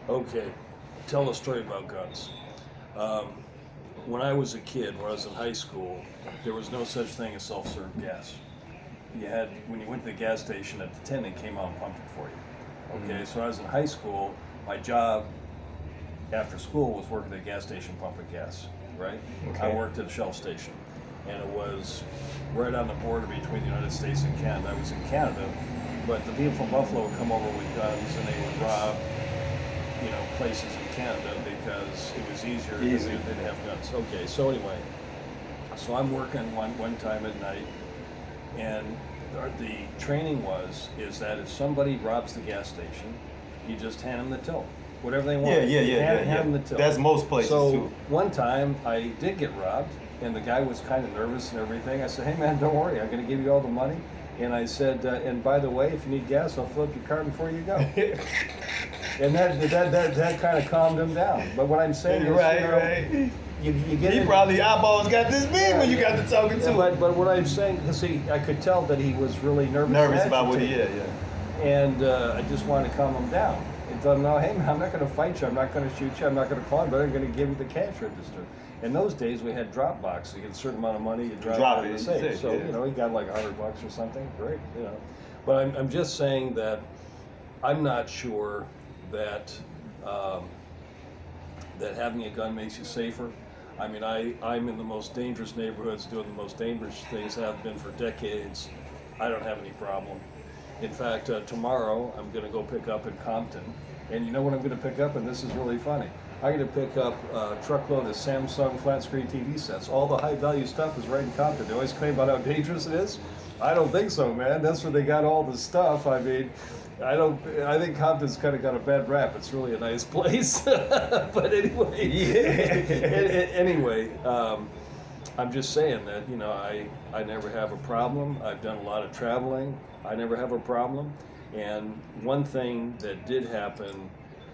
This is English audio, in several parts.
Okay, tell a story about guns. Um, when I was a kid, when I was in high school, there was no such thing as self-serve gas. You had, when you went to the gas station, an attendant came out and pumped it for you. Okay, so I was in high school. My job after school was working at a gas station pumping gas, right? Okay. I worked at a Shell station, and it was right on the border between the United States and Canada. I was in Canada, but the people from Buffalo would come over with guns and they would rob, places in Canada because it was easier because they didn't have guns. Okay, so anyway, so I'm working one time at night, and the training is that if somebody robs the gas station, you just hand them the till, whatever they want. Hand them the till. That's most places so too. One time I did get robbed, and the guy was kind of nervous and everything. I said, "Hey man, don't worry, I'm going to give you all the money." And I said, "And by the way, if you need gas, I'll fill up your car before you go." And that kind of calmed him down. But what I'm saying is, right. You get He in, probably eyeballs got this big when you got to talking to him. But what I'm saying, because I could tell that he was really nervous and About what agitated. And I just wanted to calm him down and tell him, "No, hey man, I'm not going to fight you. I'm not going to shoot you. I'm not going to call him, but I'm going to give you the cash register." In those days, we had drop box. You get a certain amount of money, you drop it in the safe. So he got like $100 or something. Great, But I'm just saying that I'm not sure that that having a gun makes you safer. I mean, I'm in the most dangerous neighborhoods, doing the most dangerous things, have been for decades. I don't have any problem. In fact, tomorrow I'm going to go pick up in Compton. And you know what I'm going to pick up? And this is really funny. I'm going to pick up a truckload of Samsung flat screen TV sets. All the high value stuff is right in Compton. They always claim about how dangerous it is. I don't think so, man. That's where they got all the stuff. I mean, I think Compton's kind of got a bad rap. It's really a nice place. But anyway, I'm just saying that, I never have a problem. I've done a lot of traveling. I never have a problem. And one thing that did happen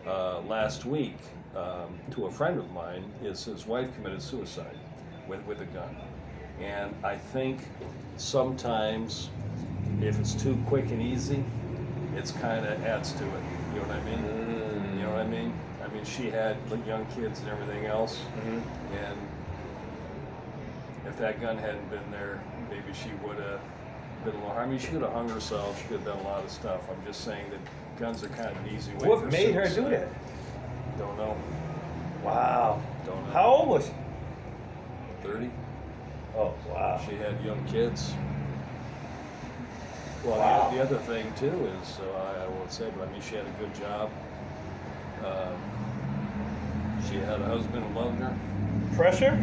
last week to a friend of mine is his wife committed suicide with a gun. And I think sometimes if it's too quick and easy, it's kind of adds to it. You know what I mean? You know what I mean? I mean, she had young kids and everything else. And if that gun hadn't been there, maybe she would have been a little hard. I mean, she could have hung herself. She could have done a lot of stuff. I'm just saying that guns are kind of an easy way. What made her do that? Don't know. Wow. Don't know. How old was she? 30. Oh, wow. She had young kids. Well, Wow. the other thing too is, I won't say, but I mean, she had a good job. She had a husband who loved her. Pressure?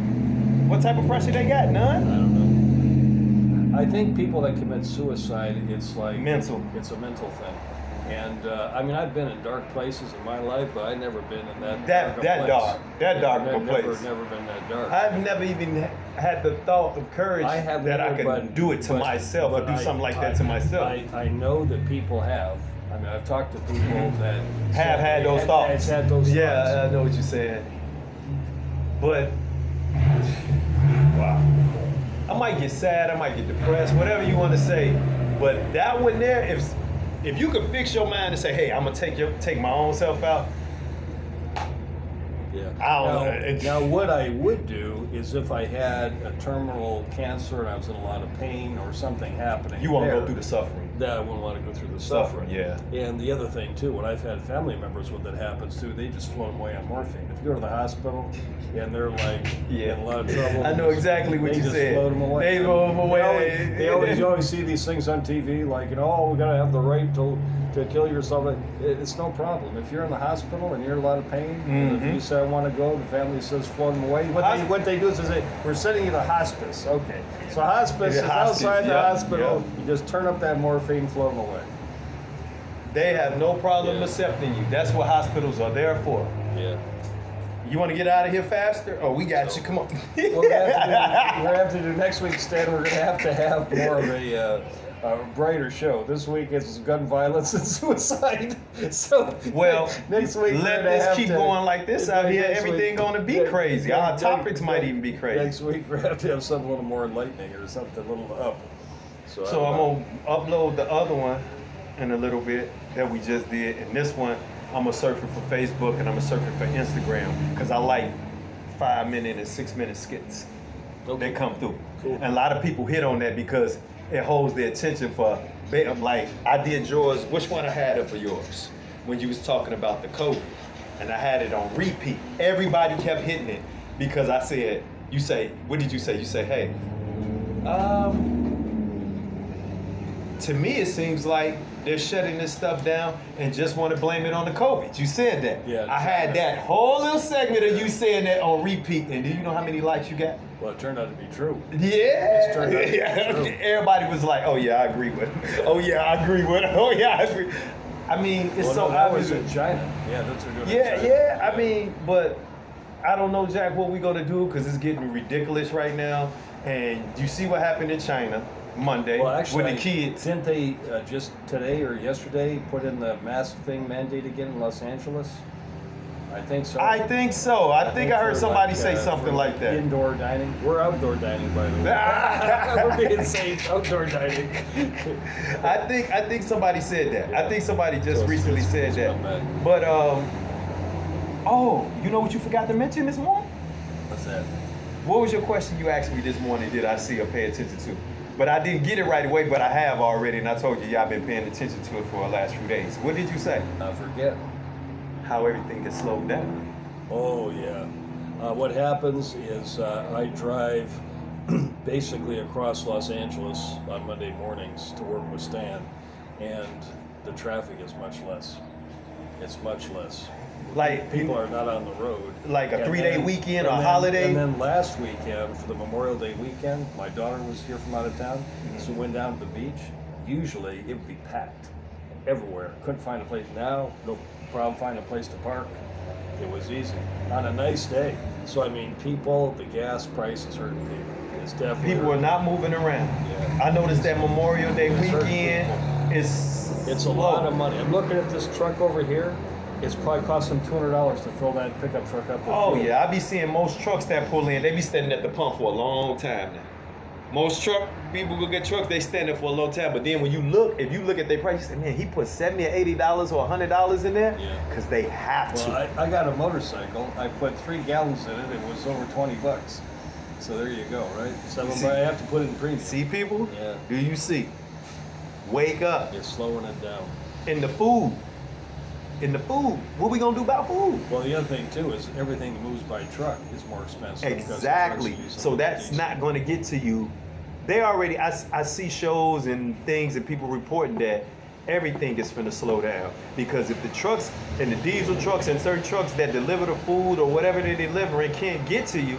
What type of pressure they got? I None? don't know. I think people that commit suicide, it's like Mental. It's a mental thing. And I mean, I've been in dark places in my life, but I've never been in that dark of a place. Never been that dark. I've never even had the thought of courage I have that I never, could do it to myself or but do something like that to myself. I know that people have. I mean, I've talked to people that Have had those thoughts. Had those Yeah, thoughts. I know what you're saying. But wow, I might get sad, I might get depressed, whatever you want to say. But that one there, if you could fix your mind and say, "Hey, I'm gonna take my own self out," Yeah. I don't know. Now, what I would do is if I had a terminal cancer and I was in a lot of pain or something happening, you won't there, go through the suffering. that I wouldn't want to go through the suffering. Yeah. And the other thing too, when I've had family members when that happens too, they just float away on morphine. If you go to the hospital and they're like in a lot of trouble, I know exactly what they you just said. float them away. They blow them away. You always see these things on TV like, oh, we gotta have the right to kill yourself. It's no problem. If you're in the hospital and you're in a lot of pain, and if you say I want to go, the family says float them away. What they do is they say, we're sending you to hospice. Okay, so hospice is outside the hospital. You just turn up that morphine, float them away. They have no problem accepting you. That's what hospitals are there for. Yeah. You want to get out of here faster? Oh, we got you. Come on. We're gonna have to do next week, Stan. We're gonna have more of a brighter show. This week it's gun violence and suicide. So next week let's keep going like this out here. Everything gonna be crazy. Our topics might even be crazy. Next week we have to have something a little more enlightening or something a little up. So I'm gonna upload the other one in a little bit that we just did, and this one I'm a surfer for Facebook and I'm a surfer for Instagram because I like 5-minute and 6-minute skits. Okay. They come through. Cool. And a lot of people hit on that because it holds their attention for, like, I did yours, which one I had up for yours? When you was talking about the COVID. And I had it on repeat. Everybody kept hitting it because I said, what did you say? You say, hey, to me it seems like they're shutting this stuff down and just want to blame it on the COVID. You said that. Yeah. I had that whole little segment of you saying that on repeat. And do you know how many likes you got? Well, it turned out to be true. Yeah. turned out to be true. Everybody was like, oh yeah, I agree with it. Oh yeah, I agree with it. Oh yeah, I agree. I mean, it's Well, so no, that was obvious. in China. Yeah, that's what they're doing. in Yeah, China. yeah. I mean, but I don't know, Jack, what we're gonna do because it's getting ridiculous right now. And you see what happened in China Monday Well, actually, with the kids. didn't they just today or yesterday put in the mask thing mandate again in Los Angeles? I think so. I think so. I think I heard for somebody like, say something for like that. Indoor dining. We're outdoor dining, by the way. We're being safe. Outdoor dining. I think somebody said that. I Yeah. think somebody just So it's- recently it's- said it's that. come back. But oh, you know what you forgot to mention this morning? What's that? What was your question you asked me this morning? Did I see or pay attention to? But I didn't get it right away. But I have already, and I told you, y'all been paying attention to it for the last few days. What did you say? I forget. How everything gets slowed down. Oh yeah. What happens is I drive basically across Los Angeles on Monday mornings to work with Stan, and the traffic is much less. It's much less. Like People are not on the road. Like a And 3-day then- weekend and or then- holiday? And then last weekend, for the Memorial Day weekend, my daughter was here from out of town, so we went down to the beach. Usually it would be packed everywhere. Couldn't find a place. Now, no problem finding a place to park. It was easy on a nice day. So I mean, people, the gas price is hurting people. It's definitely people are not moving around. Yeah. I noticed that Memorial Day It's hurting weekend people. is It's a lot of money. I'm looking at this truck over here. It's probably cost them $200 to fill that pickup truck up with Oh fuel. yeah, I be seeing most trucks that pull in. They be standing at the pump for a long time now. Most people who get trucks, they stand there for a long time. But then when you look, if you look at their price, you say, man, he put $70 or $80 or $100 in there, Yeah. because they have to. Well, I got a motorcycle. I put 3 gallons in it. It was over $20. So there you go, right? So See- I have to put it in premium. See, people? Yeah. Do you see? Wake up. It's slowing it down. In the food. In the food. What we gonna do about food? Well, the other thing too is everything that moves by truck is more expensive. because the Exactly. trucks use So that's diesel. not going to get to you. They already, I see shows and things and people reporting that everything is finna slow down. Because if the trucks and the diesel trucks and certain trucks that deliver the food or whatever they're delivering can't get to you,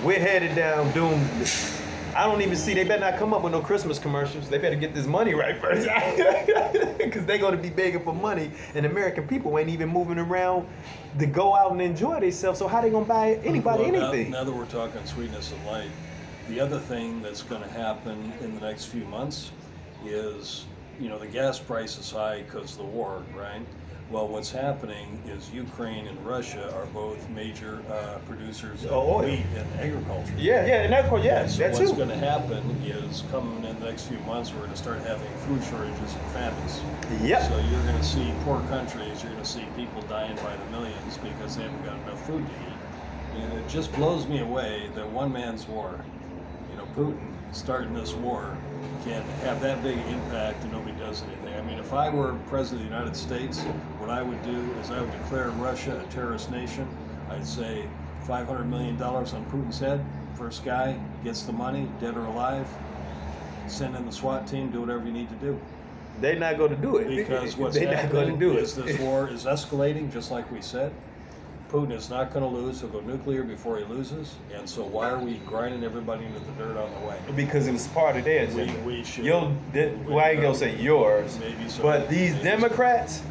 we're headed down doom. I don't even see, they better not come up with no Christmas commercials. They better get this money right first. Because they're going to be begging for money. And American people ain't even moving around to go out and enjoy themselves. So how they going to buy anybody Well, anything? Now that we're talking sweetness and light, the other thing that's going to happen in the next few months is, you know, the gas price is high because of the war, right? Well, what's happening is Ukraine and Russia are both major producers of Oh, oil. wheat and agriculture. Yeah, and that, yeah, So that what's too. going to happen is coming in the next few months, we're going to start having food shortages and famines. Yep. So you're going to see poor countries, you're going to see people dying by the millions because they haven't got enough food to eat. And it just blows me away that one man's war, you know, Putin starting this war, can have that big impact and nobody does anything. I mean, if I were president of the United States, what I would do is I would declare Russia a terrorist nation. I'd say $500 million on Putin's head. First guy gets the money, dead or alive. Send in the SWAT team, do whatever you need to do. They're not going to do it. Because what's they're not going to happening do is it. this war is escalating, just like we said. Putin is not going to lose. He'll go nuclear before he loses. And so why are we grinding everybody into the dirt on the way? Because it was part of their agenda. We should. Well, I ain't gonna say yours, Maybe so. but these Maybe so. Democrats,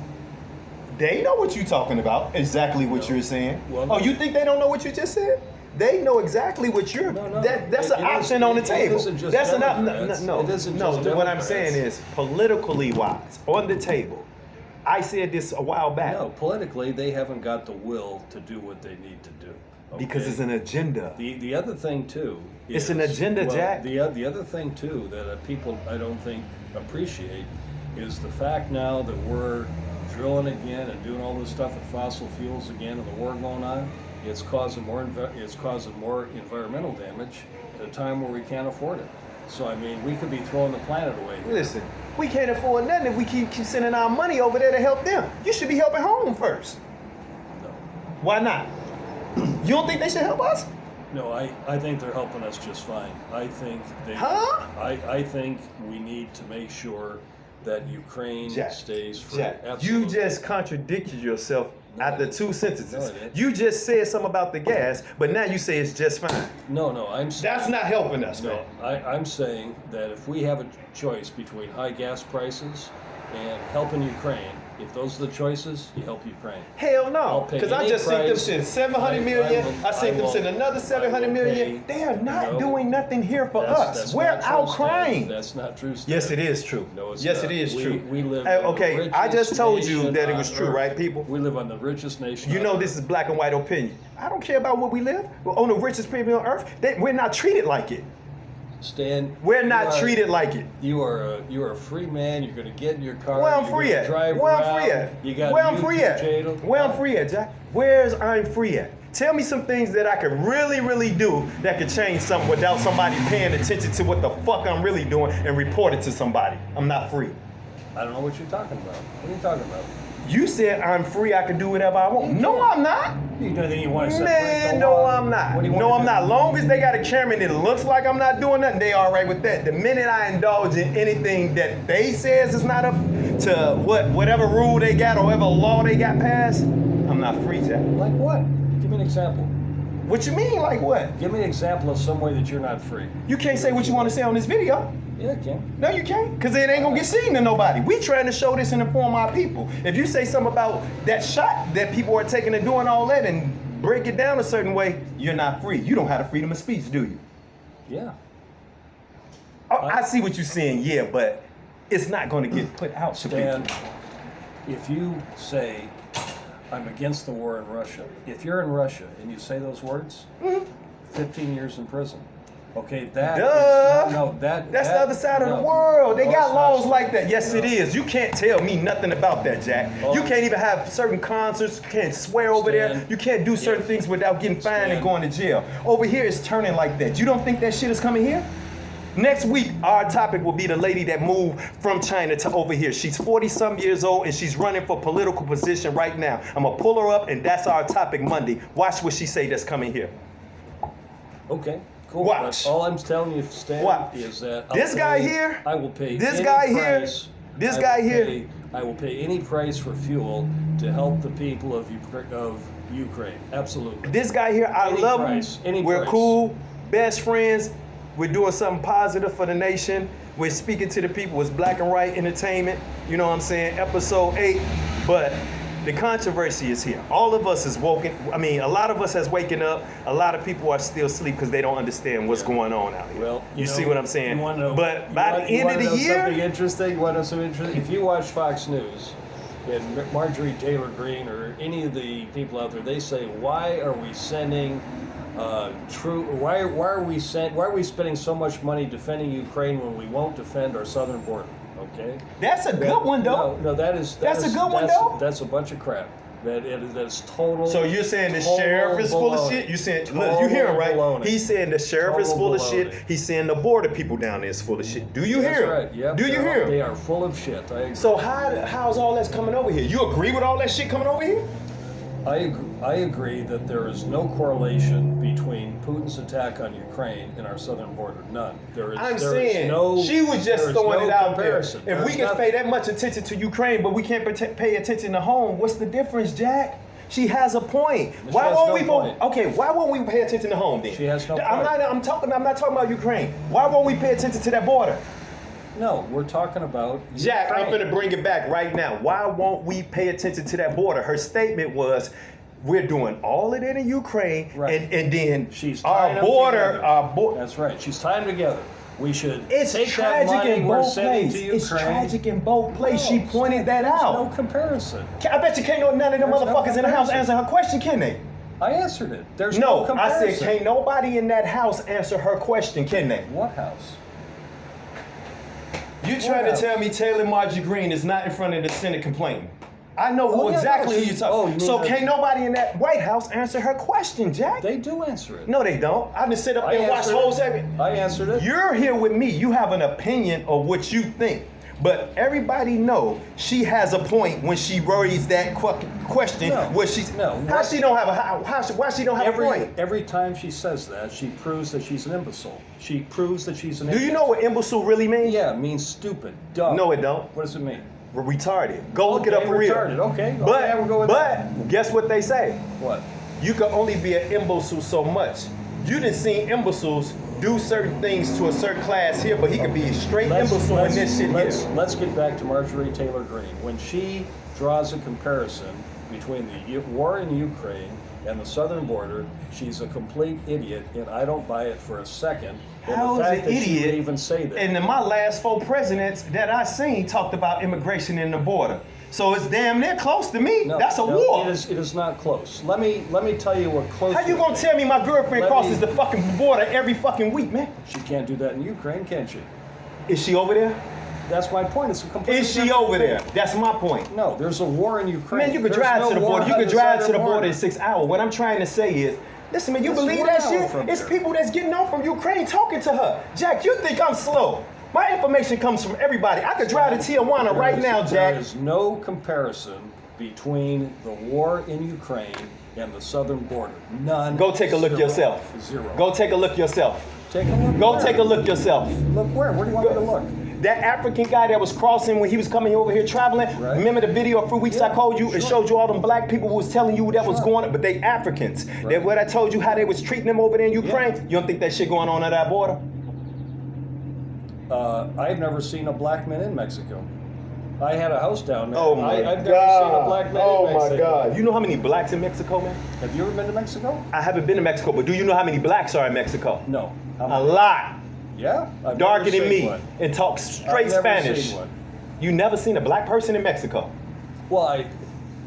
they know what you're talking about. Exactly what No. you're saying. Well, Oh, no. you think they don't know what you just said? They know exactly what you're. No. That's It an option on the it table. isn't just That's Democrats. no. It isn't No, just what I'm Democrats. saying is politically wise on the table. I said this a while back. No, politically, they haven't got the will to do what they need to do. Because okay? it's an agenda. The other thing too. It's an agenda, well, Jack. The other thing too that people I don't think appreciate is the fact now that we're drilling again and doing all this stuff with fossil fuels again and the war going on, it's causing more environmental damage at a time where we can't afford it. So I mean, we could be throwing the planet away here. Listen, we can't afford nothing if we keep sending our money over there to help them. You should be helping home first. No. Why not? You don't think they should help us? No, I think they're helping us just fine. I think they. Huh? I think we need to make sure that Ukraine stays free. Jack, Absolutely. you just contradicted yourself No, I after didn't. 2 sentences. No, I didn't. You just said something about the gas, but now you say it's just fine. No, I'm. That's not helping us, No, man. I'm saying that if we have a choice between high gas prices and helping Ukraine, if those are the choices, you help Ukraine. Hell I'll no, pay because I any just sent them price. send 700 I million. will- I sent I them will- send another 700 I will million. pay, They are not no, doing nothing here for us. That's We're not true, out Stan. crying. That's not true, Stan. Yes, it is true. No, it's yes, not. it is true. We live. Hey, in the okay, I just richest told you nation that it was on true, Earth. right, people? We live on the richest nation. You on know Earth. this is black and white opinion. I don't care about what we live. We're on the richest people on earth. We're not treated like it. Stan. We're not you are- treated like it. You are a free man. You're going to get in your car. Where I'm you're free gonna at? Drive Where I'm around, free at? You got Where I'm YouTube free at? channel. Where I'm free at, Jack? Where's I'm free at? Tell me some things that I could really, really do that could change something without somebody paying attention to what the fuck I'm really doing and report it to somebody. I'm not free. I don't know what you're talking about. What are you talking about? You said I'm free, I can do whatever I want. No, I'm not. You know that you want to Man, no, I'm not. What do you No, want I'm to do? not. Long as they got a camera and it looks like I'm not doing nothing, they all right with that. The minute I indulge in anything that they says is not up to whatever rule they got or whatever law they got passed, I'm not free, Jack. Like what? Give me an example. What you mean, like what? Give me an example of some way that you're not free. You can't say what you want to say on this video. Yeah, I can. No, you can't, because it ain't gonna get seen to nobody. We trying to show this and inform our people. If you say something about that shot that people are taking and doing all that and break it down a certain way, you're not free. You don't have the freedom of speech, do you? Yeah. Oh, I see what you're saying, yeah, but it's not gonna get put out to Stan, people. if you say, I'm against the war in Russia, if you're in Russia and you say those words, 15 years in prison. Okay, that Duh. is, no, That's that, the other side of no. the world. They No, got it's laws not. like that. Yes, No. it is. You can't tell me nothing about that, Jack. You Oh. can't even have certain concerts. You can't swear over there. Stan. You can't do certain Yeah. things without getting fined and Stan. going to jail. Over here, it's turning like that. You don't think that shit is coming here? Next week, our topic will be the lady that moved from China to over here. She's 40-some years old and she's running for political position right now. I'm gonna pull her up and that's our topic Monday. Watch what she say that's coming here. Okay, cool. Watch. But all I'm telling you, Stan, Watch. is that This guy here, I will pay this any guy here, price, this I guy will here. pay- I will pay any price for fuel to help the people of Ukraine. Absolutely. This guy here, I Any love price, him. any We're price. cool, best friends. We're doing something positive for the nation. We're speaking to the people. It's Black and White Entertainment. You know what I'm saying? Episode 8. But the controversy is here. All of us is woken. I mean, a lot of us has waken up. A lot of people are still asleep because they don't understand what's going on out here. Well, you see what I'm saying? You wanna know, But you by want- the you end of wanna the know year, something interesting. You want to know something interesting? If you watch Fox News and Marjorie Taylor Greene or any of the people out there, they say, "Why are we sending Why are we spending so much money defending Ukraine when we won't defend our southern border?" Okay. that's a good one though. No, that's a good one, though. That's a bunch of crap. That's total. So you're saying the total sheriff is full of baloney. shit? You saying, Total look, you hear him, right? baloney. He's saying the sheriff is Total full of baloney. shit. He's saying the border people down there is full of shit. Do you That's hear him? right. Yep. Do you hear him? They are full of shit. I agree. So how's all that's coming over here? You agree with all that shit coming over here? I agree that there is no correlation between Putin's attack on Ukraine and our southern border. None. There is saying no. she was just there is throwing no it out comparison. there. If we There's can nothing- pay that much attention to Ukraine, but we can't pay attention to home, what's the difference, Jack? She has a point. She Why has won't no we? point. Okay, why won't we pay attention to home then? She has no I'm point. not. I'm not talking about Ukraine. Why won't we pay attention to that border? No, we're talking about Jack, I'm Ukraine. gonna bring it back right now. Why won't we pay attention to that border? Her statement was, we're doing all of that in Ukraine, Right. and then She's tying our them border, together. our border. That's right. She's tying them together. We should It's take that tragic money in we're both sending places. to Ukraine. It's tragic in both places. No, She pointed that there's out. No comparison. I bet you can't none of them There's no motherfuckers in the house comparison. answer her question, can they? I answered it. There's No, I comparison. said can't nobody in that house answer her question, can they? What house? You trying to tell me Taylor Marjorie Greene is not in front of the Senate complaining? I know Oh, yeah, exactly no, who you're you talking. mean So that- can't nobody in that White House answer her question, Jack? They do answer it. No, they don't. I just sit up I there and watch answered whole it. segment. I answered it. You're here with me. You have an opinion of what you think. But everybody know she has a point when she raised that question. No. Where she's No. How she don't have a why she don't have a point? Every time she says that, she proves that she's an imbecile. She proves that she's an Do you know what imbecile really means? Yeah, it means stupid, dumb. No, it don't. What does it mean? Retarded. Go look it up Okay, for real. retarded. Okay, But okay, we'll go with that. guess what they say? What? You can only be an imbecile so much. You done seen imbeciles do certain things to a certain class here, but he could be a straight imbecile in this shit here. Let's get back to Marjorie Taylor Greene. When she draws a comparison between the war in Ukraine and the southern border, she's a complete idiot, and I don't buy it for a second. And How the is fact an that she would idiot? even say that. And in my last 4 presidents that I seen talked about immigration and the border. So it's damn near close to me. No, That's a no, war. It is not close. Let me tell you what close. How you would gonna be. tell me my girlfriend Let crosses me- the fucking border every fucking week, man? She can't do that in Ukraine, can she? Is she over there? That's my point. It's a completely Is she different over there? thing. That's my point. No, there's a war in Ukraine. Man, you could There's drive no to the war border. You on could drive to the southern border in 6 hours. What I'm trying to say is, listen, man, you It's believe 1 that hour shit? from It's here. people that's getting on from Ukraine talking to her. Jack, you think I'm slow? My information comes from everybody. I could drive to Tijuana right now, Jack. There is no comparison between the war in Ukraine and the southern border. None. Go take a look Zero. yourself. Zero. Go take a look yourself. take a look. Go where? take a look yourself. Look where? Where do you want me to look? That African guy that was crossing when he was coming over here traveling. Right. Remember the video a few weeks I Yeah, called you? It sure. showed you all them black people who was telling you that was Sure. going on, but they Africans. Right. That what I told you how they was treating them over there in Ukraine. Yeah. You don't think that shit going on at that border? I've never seen a black man in Mexico. I had a house down there. Oh my I've God! never seen a black man oh in my Mexico. God! You know how many blacks in Mexico, man? Have you ever been to Mexico? I haven't been to Mexico, but do you know how many blacks are in Mexico? No. How A many? lot. Yeah. I've Darker never than seen me one. and talk straight I've never Spanish. seen one. You never seen a black person in Mexico? Well,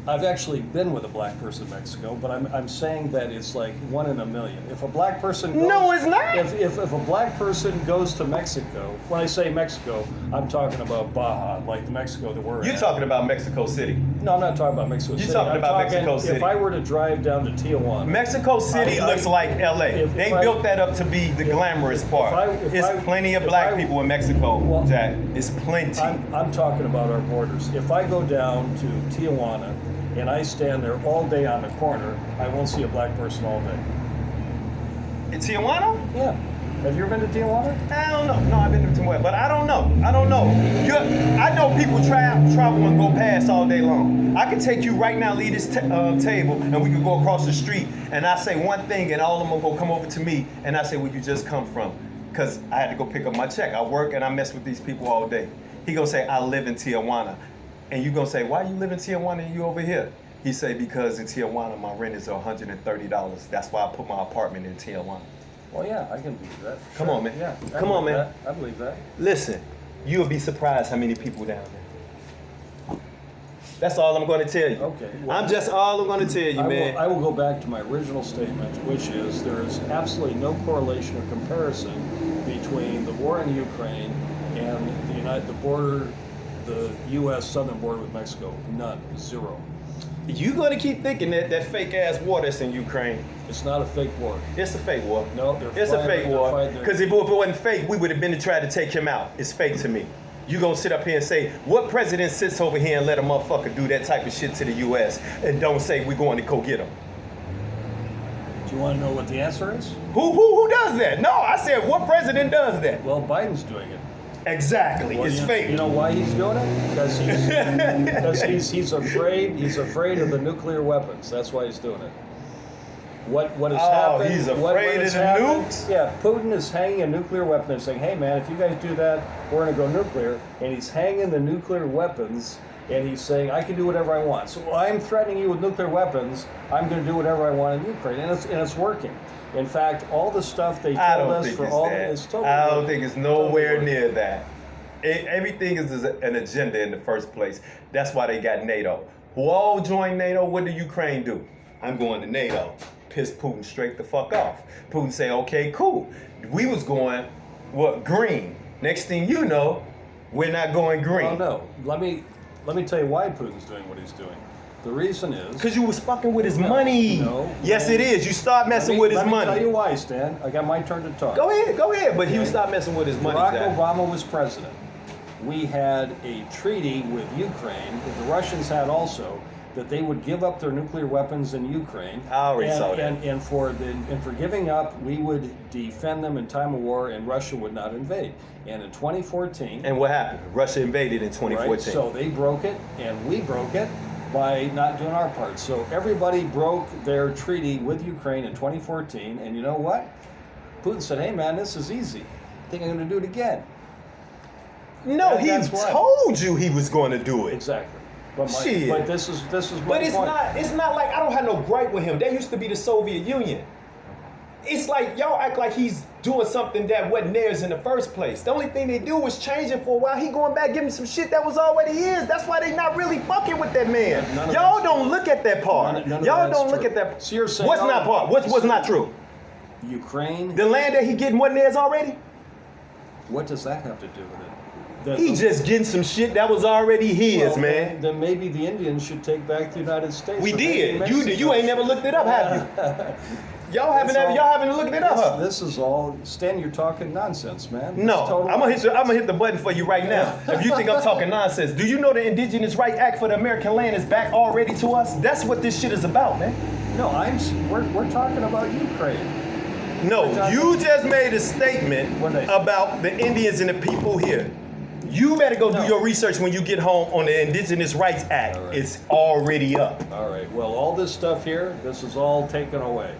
I've actually been with a black person in Mexico, but I'm saying that it's like 1 in a million. If a black person goes, No, it's not. If a black person goes to Mexico, when I say Mexico, I'm talking about Baja, like the Mexico that we're You're in. talking about Mexico City. No, I'm not talking about Mexico You're City. talking I'm about Mexico City. If I were to drive down to Tijuana, Mexico City I- looks like LA. if They I- built that up to be the glamorous part. if It's I- plenty of if black I- people in Mexico, Well, Jack. It's plenty. I'm talking about our borders. If I go down to Tijuana and I stand there all day on the corner, I won't see a black person all day. In Tijuana? Yeah. Have you ever been to Tijuana? I don't know. No, I've been to Tijuana, but I don't know. I don't know. I know people travel and go past all day long. I can take you right now, leave this table, and we can go across the street, and I say one thing, and all of them will come over to me, and I say, where you just come from? Because I had to go pick up my check. I work and I mess with these people all day. He gonna say, I live in Tijuana. And you gonna say, why you live in Tijuana and you over here? He say, because in Tijuana, my rent is $130. That's why I put my apartment in Tijuana. Well, yeah, I can believe that. Come Sure. on, man. Yeah, I Come on, believe man. that. I believe that. Listen, you'll be surprised how many people down there. That's all I'm going to tell you. Okay, well- I'm just all I'm going to tell you, man. I will go back to my original statement, which is there is absolutely no correlation or comparison between the war in Ukraine and the U.S. southern border with Mexico. None. Zero. You going to keep thinking that fake ass war that's in Ukraine. It's not a fake war. It's a fake war. No, they're It's a fighting- fake they're war. fighting- Because if it wasn't fake, we would have been to try to take him out. It's fake to me. You gonna sit up here and say, what president sits over here and let a motherfucker do that type of shit to the U.S. and don't say we're going to go get him? Do you want to know what the answer is? Who does that? No, I said, what president does that? Well, Biden's doing it. Exactly. Well, It's fake. You know why he's doing it? Because he's afraid of the nuclear weapons. That's why he's doing it. What has Oh, happened? he's what afraid of has the happened- nukes? Yeah, Putin is hanging a nuclear weapon. They're saying, "Hey, man, if you guys do that, we're going to go nuclear." And he's hanging the nuclear weapons, and he's saying, "I can do whatever I want." So I'm threatening you with nuclear weapons. I'm going to do whatever I want in Ukraine, and it's working. In fact, all the stuff they I told don't us think for it's all that. is totally. I don't working. think it's Totally nowhere working. near that. Everything is an agenda in the first place. That's why they got NATO. Who all joined NATO? What did Ukraine do? I'm going to NATO. Piss Putin straight the fuck off. Putin say, okay, cool. We was going, green. Next thing you know, We're not going green. Oh no. Let me tell you why Putin's doing what he's doing. The reason is Because you was fucking with his No, money. no, Yes, no. it is. You start messing with his Let me money. tell you why, Stan. I got my turn to talk. Go ahead. But you stop messing with his money, Barack Jack. Obama was president. We had a treaty with Ukraine that the Russians had also, that they would give up their nuclear weapons in Ukraine. I already saw that. And for giving up, we would defend them in time of war, and Russia would not invade. And in 2014, And what happened? Russia invaded in 2014. right, so they broke it, and we broke it by not doing our part. So everybody broke their treaty with Ukraine in 2014, and you know what? Putin said, "Hey man, this is easy. I think I'm going to do it again." no, That- he that's why. told you he was going to do it. Exactly. But, Shit. but this is my But it's point. not like I don't have no gripe with him. That used to be the Soviet Union. It's like y'all act like he's doing something that wasn't theirs in the first place. The only thing they do was change it for a while. He going back giving some shit that was already his. That's why they not really fucking with that man. None of Y'all that's don't look at that part. None of Y'all that's don't look true. at that. So you're saying, what's oh, not part? What's not true? Ukraine. The land that he getting wasn't theirs already. What does that have to do with it? He just getting some shit that was already his, Well, man. Then maybe the Indians should take back the United States. We or maybe did. You Mexico ain't never looked it up, have you? Y'all haven't looked it up, huh? This is all, Stan, you're talking nonsense, man. This No, is total I'm nonsense. gonna hit the button for you right now. If you think I'm talking nonsense, do you know the Indigenous Right Act for the American land is back already to us? That's what this shit is about, man. No, we're talking about Ukraine. No, We're talking- you just made a statement What they- about the Indians and the people here. You better go do No. your research when you get home on the Indigenous Rights Act. All right. It's already up. All right. Well, all this stuff here, this is all taken away,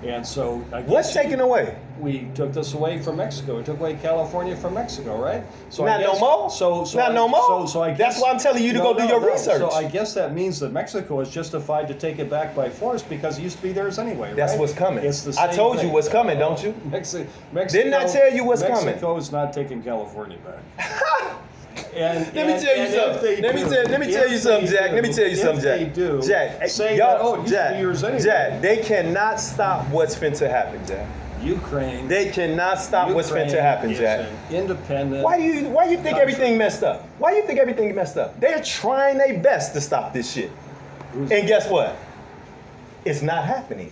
and so I guess What's taken away? We took this away from Mexico. We took away California from Mexico, right? So Not I guess, no more? So Not no more? So I guess, That's why I'm telling you to go do your research. So I guess that means that Mexico is justified to take it back by force because it used to be theirs anyway, right? That's what's coming. It's the I same told you thing. what's coming, don't you? Mexico. Didn't I tell you what's coming? Mexico is not taking California back. And Let me tell you and something. if they Let me do- tell you if something, they Jack. Let me do- tell you something, Jack. If they do, Jack, say y'all- that, oh, it used to Jack, be yours anyway. Jack, they cannot stop what's finna happen, Jack. Ukraine. They cannot stop what's Ukraine finna happen, is Jack. an independent. Why do you think country. everything messed up? Why do you think everything messed up? They're trying their best to stop this shit. And guess what? It's not happening.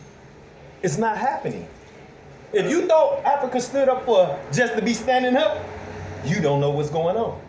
It's not happening. If you thought Africa stood up for just to be standing up, you don't know what's going on.